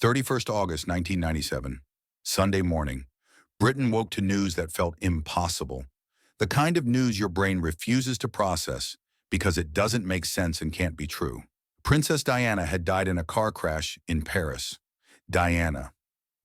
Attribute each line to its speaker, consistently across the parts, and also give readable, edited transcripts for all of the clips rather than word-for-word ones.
Speaker 1: 31st August 1997, Sunday morning. Britain woke to news that felt impossible. The kind of news your brain refuses to process because it doesn't make sense and can't be true. Princess Diana had died in a car crash in Paris. Diana,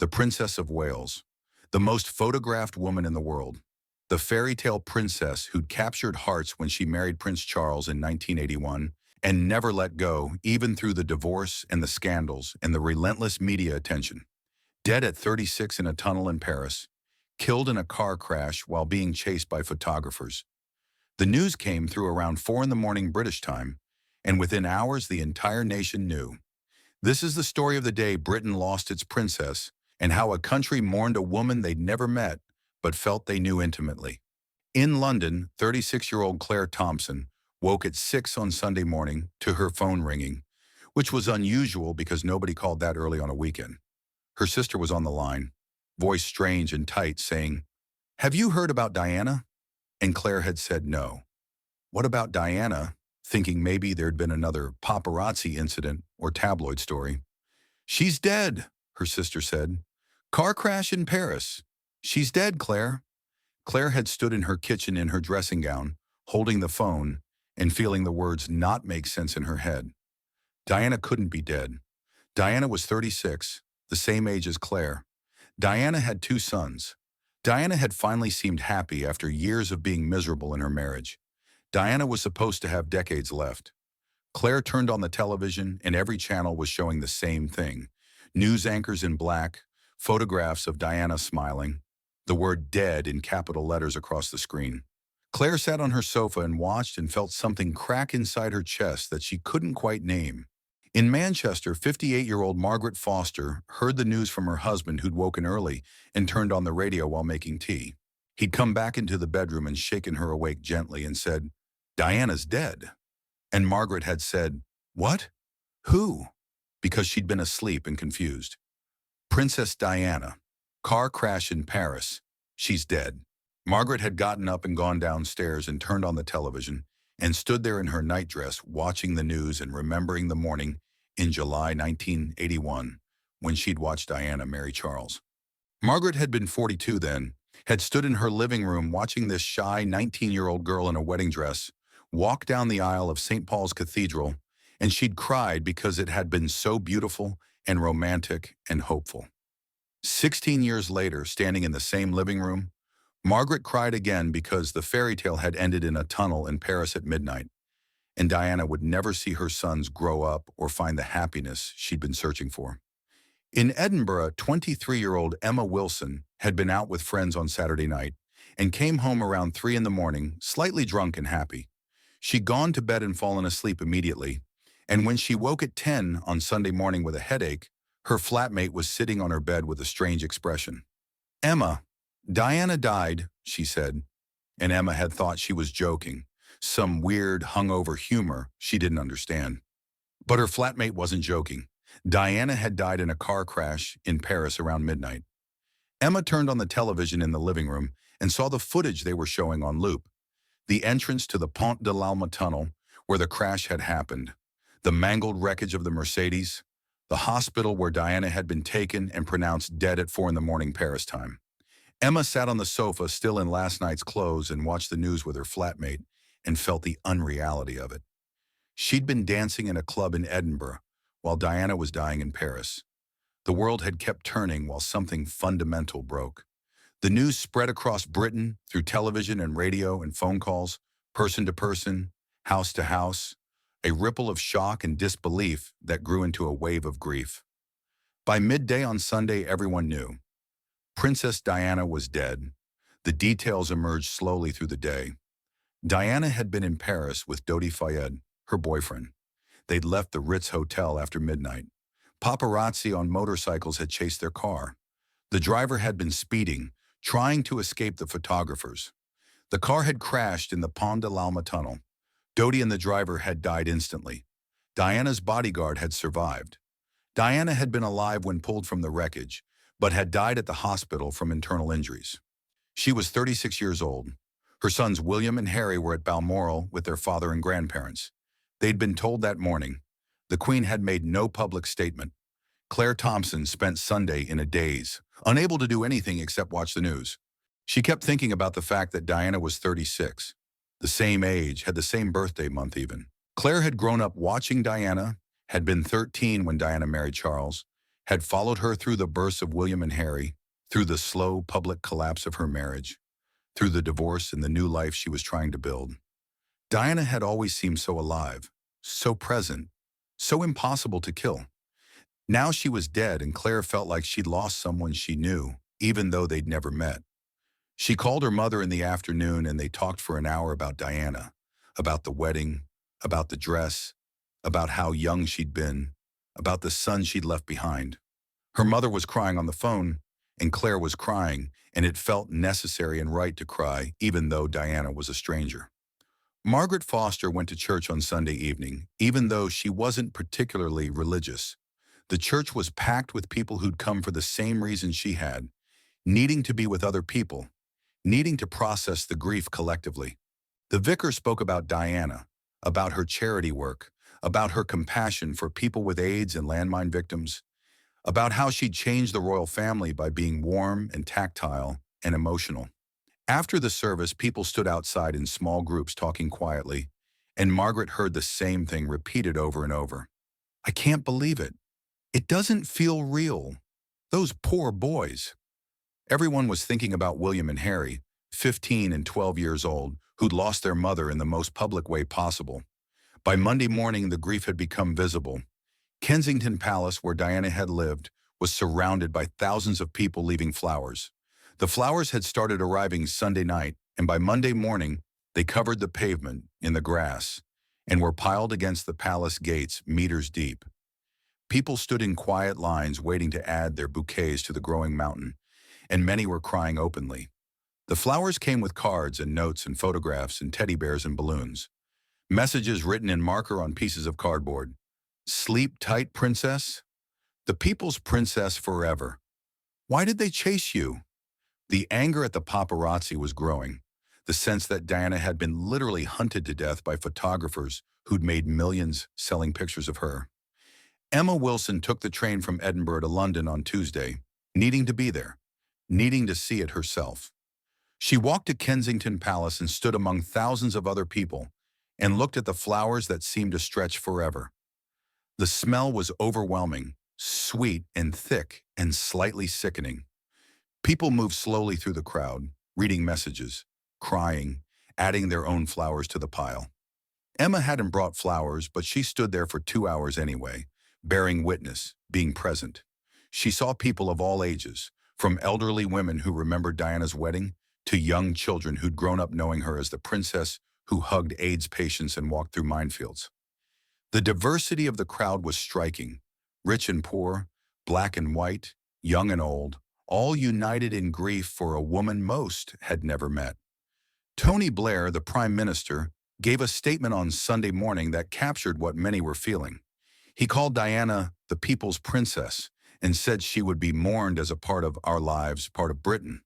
Speaker 1: the Princess of Wales, the most photographed woman in the world, the fairy tale princess who'd captured hearts when she married Prince Charles in 1981 and never let go, even through the divorce and the scandals and the relentless media attention. Dead at 36 in a tunnel in Paris, killed in a car crash while being chased by photographers. The news came through around 4 in the morning British time, and within hours the entire nation knew. This is the story of the day Britain lost its princess and how a country mourned a woman they'd never met but felt they knew intimately. In London, 36-year-old Claire Thompson woke at 6 on Sunday morning to her phone ringing, which was unusual because nobody called that early on a weekend. Her sister was on the line, voice strange and tight, saying, "Have you heard about Diana?" And Claire had said no. What about Diana? Thinking maybe there'd been another paparazzi incident or tabloid story. "She's dead," her sister said. "Car crash in Paris. She's dead, Claire." Claire had stood in her kitchen in her dressing gown, holding the phone and feeling the words not make sense in her head. Diana couldn't be dead. Diana was 36, the same age as Claire. Diana had 2 sons. Diana had finally seemed happy after years of being miserable in her marriage. Diana was supposed to have decades left. Claire turned on the television and every channel was showing the same thing. News anchors in black, photographs of Diana smiling, the word dead in capital letters across the screen. Claire sat on her sofa and watched and felt something crack inside her chest that she couldn't quite name. In Manchester, 58-year-old Margaret Foster heard the news from her husband who'd woken early and turned on the radio while making tea. He'd come back into the bedroom and shaken her awake gently and said, "Diana's dead." And Margaret had said, "What? Who?" Because she'd been asleep and confused. "Princess Diana. Car crash in Paris. She's dead." Margaret had gotten up and gone downstairs and turned on the television and stood there in her nightdress watching the news and remembering the morning in July 1981 when she'd watched Diana marry Charles. Margaret had been 42 then, had stood in her living room watching this shy 19-year-old girl in a wedding dress walk down the aisle of St. Paul's Cathedral, and she'd cried because it had been so beautiful and romantic and hopeful. 16 years later, standing in the same living room, Margaret cried again because the fairy tale had ended in a tunnel in Paris at midnight, and Diana would never see her sons grow up or find the happiness she'd been searching for. In Edinburgh, 23-year-old Emma Wilson had been out with friends on Saturday night and came home around 3 in the morning, slightly drunk and happy. She'd gone to bed and fallen asleep immediately, and when she woke at 10 on Sunday morning with a headache, her flatmate was sitting on her bed with a strange expression. "Emma, Diana died," she said, and Emma had thought she was joking, some weird, hungover humor she didn't understand. But her flatmate wasn't joking. Diana had died in a car crash in Paris around midnight. Emma turned on the television in the living room and saw the footage they were showing on loop. The entrance to the Pont de l'Alma tunnel, where the crash had happened, the mangled wreckage of the Mercedes, the hospital where Diana had been taken and pronounced dead at 4 in the morning Paris time. Emma sat on the sofa still in last night's clothes and watched the news with her flatmate and felt the unreality of it. She'd been dancing in a club in Edinburgh while Diana was dying in Paris. The world had kept turning while something fundamental broke. The news spread across Britain through television and radio and phone calls, person to person, house to house, a ripple of shock and disbelief that grew into a wave of grief. By midday on Sunday, everyone knew. Princess Diana was dead. The details emerged slowly through the day. Diana had been in Paris with Dodi Fayed, her boyfriend. They'd left the Ritz Hotel after midnight. Paparazzi on motorcycles had chased their car. The driver had been speeding, trying to escape the photographers. The car had crashed in the Pont de l'Alma tunnel. Dodi and the driver had died instantly. Diana's bodyguard had survived. Diana had been alive when pulled from the wreckage, but had died at the hospital from internal injuries. She was 36 years old. Her sons William and Harry were at Balmoral with their father and grandparents. They'd been told that morning. The Queen had made no public statement. Claire Thompson spent Sunday in a daze, unable to do anything except watch the news. She kept thinking about the fact that Diana was 36, the same age, had the same birthday month even. Claire had grown up watching Diana, had been 13 when Diana married Charles, had followed her through the births of William and Harry, through the slow public collapse of her marriage, through the divorce and the new life she was trying to build. Diana had always seemed so alive, so present, so impossible to kill. Now she was dead and Claire felt like she'd lost someone she knew, even though they'd never met. She called her mother in the afternoon and they talked for an hour about Diana, about the wedding, about the dress, about how young she'd been, about the son she'd left behind. Her mother was crying on the phone, and Claire was crying, and it felt necessary and right to cry, even though Diana was a stranger. Margaret Foster went to church on Sunday evening, even though she wasn't particularly religious. The church was packed with people who'd come for the same reason she had, needing to be with other people, needing to process the grief collectively. The vicar spoke about Diana, about her charity work, about her compassion for people with AIDS and landmine victims, about how she'd changed the royal family by being warm and tactile and emotional. After the service, people stood outside in small groups talking quietly, and Margaret heard the same thing repeated over and over. "I can't believe it. It doesn't feel real. Those poor boys." Everyone was thinking about William and Harry, 15 and 12 years old, who'd lost their mother in the most public way possible. By Monday morning, the grief had become visible. Kensington Palace, where Diana had lived, was surrounded by thousands of people leaving flowers. The flowers had started arriving Sunday night, and by Monday morning, they covered the pavement in the grass and were piled against the palace gates meters deep. People stood in quiet lines waiting to add their bouquets to the growing mountain, and many were crying openly. The flowers came with cards and notes and photographs and teddy bears and balloons. Messages written in marker on pieces of cardboard. "Sleep tight, princess. The people's princess forever. Why did they chase you?" The anger at the paparazzi was growing, the sense that Diana had been literally hunted to death by photographers who'd made millions selling pictures of her. Emma Wilson took the train from Edinburgh to London on Tuesday, needing to be there, needing to see it herself. She walked to Kensington Palace and stood among thousands of other people and looked at the flowers that seemed to stretch forever. The smell was overwhelming, sweet and thick and slightly sickening. People moved slowly through the crowd, reading messages, crying, adding their own flowers to the pile. Emma hadn't brought flowers, but she stood there for 2 hours anyway, bearing witness, being present. She saw people of all ages, from elderly women who remembered Diana's wedding to young children who'd grown up knowing her as the princess who hugged AIDS patients and walked through minefields. The diversity of the crowd was striking. Rich and poor, black and white, young and old, all united in grief for a woman most had never met. Tony Blair, the Prime Minister, gave a statement on Sunday morning that captured what many were feeling. He called Diana the people's princess and said she would be mourned as a part of our lives, part of Britain.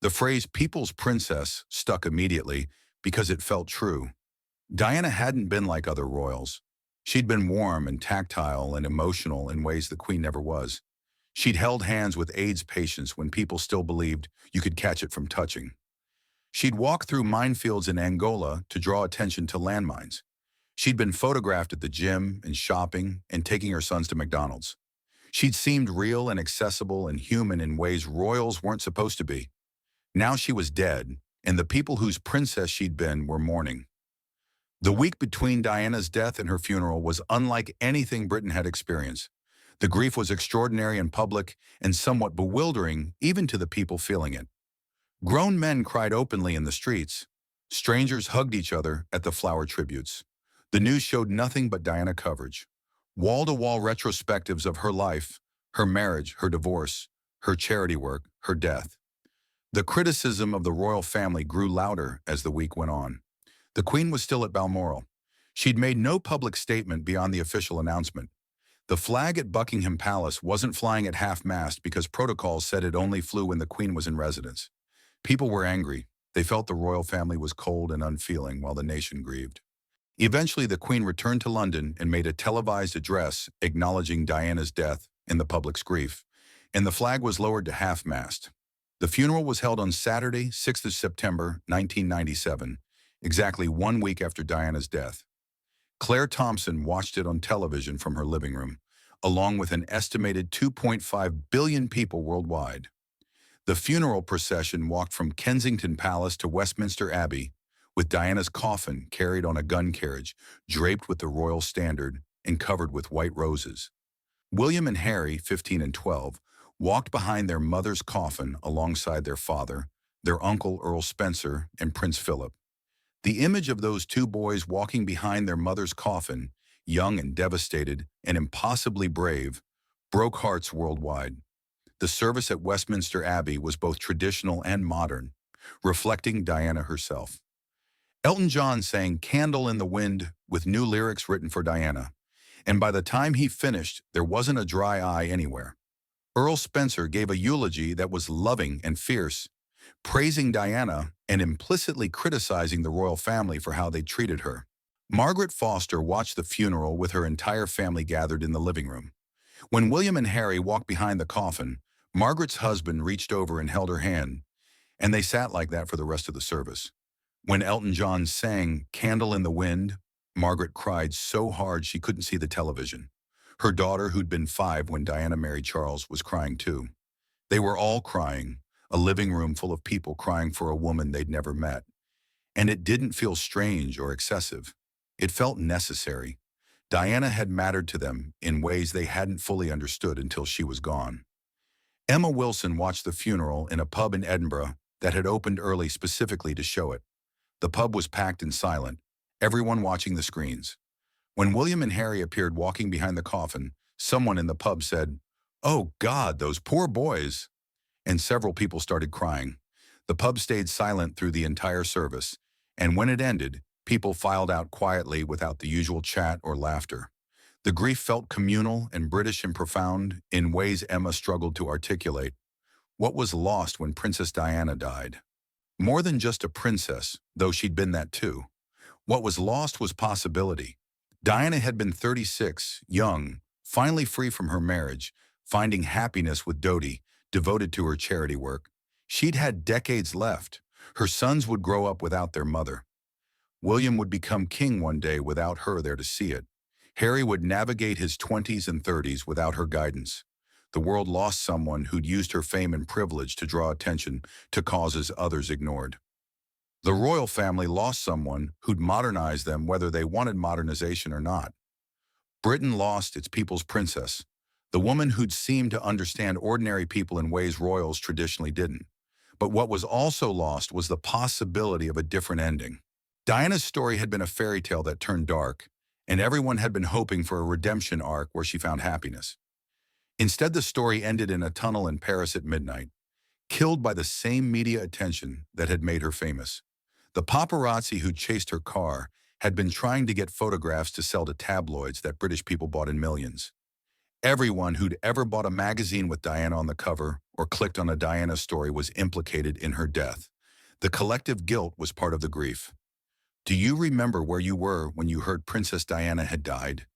Speaker 1: The phrase people's princess stuck immediately because it felt true. Diana hadn't been like other royals. She'd been warm and tactile and emotional in ways the Queen never was. She'd held hands with AIDS patients when people still believed you could catch it from touching. She'd walked through minefields in Angola to draw attention to landmines. She'd been photographed at the gym and shopping and taking her sons to McDonald's. She'd seemed real and accessible and human in ways royals weren't supposed to be. Now she was dead, and the people whose princess she'd been were mourning. The week between Diana's death and her funeral was unlike anything Britain had experienced. The grief was extraordinary and public and somewhat bewildering even to the people feeling it. Grown men cried openly in the streets. Strangers hugged each other at the flower tributes. The news showed nothing but Diana coverage. Wall-to-wall retrospectives of her life, her marriage, her divorce, her charity work, her death. The criticism of the royal family grew louder as the week went on. The Queen was still at Balmoral. She'd made no public statement beyond the official announcement. The flag at Buckingham Palace wasn't flying at half-mast because protocols said it only flew when the Queen was in residence. People were angry. They felt the royal family was cold and unfeeling while the nation grieved. Eventually, the Queen returned to London and made a televised address acknowledging Diana's death in the public's grief, and the flag was lowered to half-mast. The funeral was held on Saturday, 6th of September, 1997, exactly 1 week after Diana's death. Claire Thompson watched it on television from her living room, along with an estimated 2.5 billion people worldwide. The funeral procession walked from Kensington Palace to Westminster Abbey, with Diana's coffin carried on a gun carriage, draped with the royal standard and covered with white roses. William and Harry, 15 and 12, walked behind their mother's coffin alongside their father, their uncle Earl Spencer, and Prince Philip. The image of those two boys walking behind their mother's coffin, young and devastated and impossibly brave, broke hearts worldwide. The service at Westminster Abbey was both traditional and modern, reflecting Diana herself. Elton John sang "Candle in the Wind" with new lyrics written for Diana, and by the time he finished, there wasn't a dry eye anywhere. Earl Spencer gave a eulogy that was loving and fierce, praising Diana and implicitly criticizing the royal family for how they treated her. Margaret Foster watched the funeral with her entire family gathered in the living room. When William and Harry walked behind the coffin, Margaret's husband reached over and held her hand, and they sat like that for the rest of the service. When Elton John sang "Candle in the Wind," Margaret cried so hard she couldn't see the television. Her daughter, who'd been 5 when Diana married Charles, was crying too. They were all crying, a living room full of people crying for a woman they'd never met. And it didn't feel strange or excessive. It felt necessary. Diana had mattered to them in ways they hadn't fully understood until she was gone. Emma Wilson watched the funeral in a pub in Edinburgh that had opened early specifically to show it. The pub was packed and silent, everyone watching the screens. When William and Harry appeared walking behind the coffin, someone in the pub said, "Oh God, those poor boys," and several people started crying. The pub stayed silent through the entire service, and when it ended, people filed out quietly without the usual chat or laughter. The grief felt communal and British and profound in ways Emma struggled to articulate. What was lost when Princess Diana died? More than just a princess, though she'd been that too. What was lost was possibility. Diana had been 36, young, finally free from her marriage, finding happiness with Dodi, devoted to her charity work. She'd had decades left. Her sons would grow up without their mother. William would become king one day without her there to see it. Harry would navigate his 20s and 30s without her guidance. The world lost someone who'd used her fame and privilege to draw attention to causes others ignored. The royal family lost someone who'd modernize them whether they wanted modernization or not. Britain lost its people's princess, the woman who'd seemed to understand ordinary people in ways royals traditionally didn't. But what was also lost was the possibility of a different ending. Diana's story had been a fairy tale that turned dark, and everyone had been hoping for a redemption arc where she found happiness. Instead, the story ended in a tunnel in Paris at midnight, killed by the same media attention that had made her famous. The paparazzi who chased her car had been trying to get photographs to sell to tabloids that British people bought in millions. Everyone who'd ever bought a magazine with Diana on the cover or clicked on a Diana story was implicated in her death. The collective guilt was part of the grief. Do you remember where you were when you heard Princess Diana had died?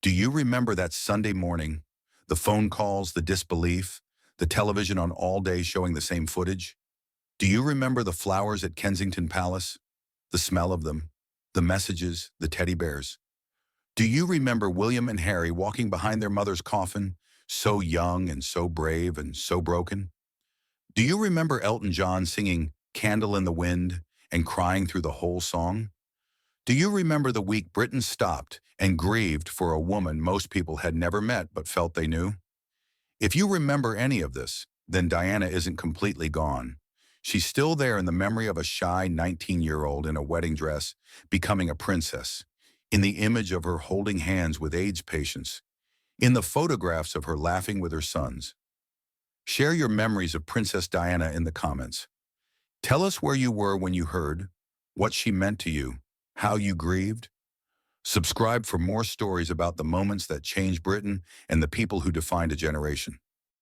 Speaker 1: Do you remember that Sunday morning? The phone calls, the disbelief, the television on all day showing the same footage? Do you remember the flowers at Kensington Palace? The smell of them, the messages, the teddy bears? Do you remember William and Harry walking behind their mother's coffin, so young and so brave and so broken? Do you remember Elton John singing "Candle in the Wind" and crying through the whole song? Do you remember the week Britain stopped and grieved for a woman most people had never met but felt they knew? If you remember any of this, then Diana isn't completely gone. She's still there in the memory of a shy 19-year-old in a wedding dress, becoming a princess, in the image of her holding hands with AIDS patients, in the photographs of her laughing with her sons. Share your memories of Princess Diana in the comments. Tell us where you were when you heard, what she meant to you, how you grieved. Subscribe for more stories about the moments that changed Britain and the people who defined a generation.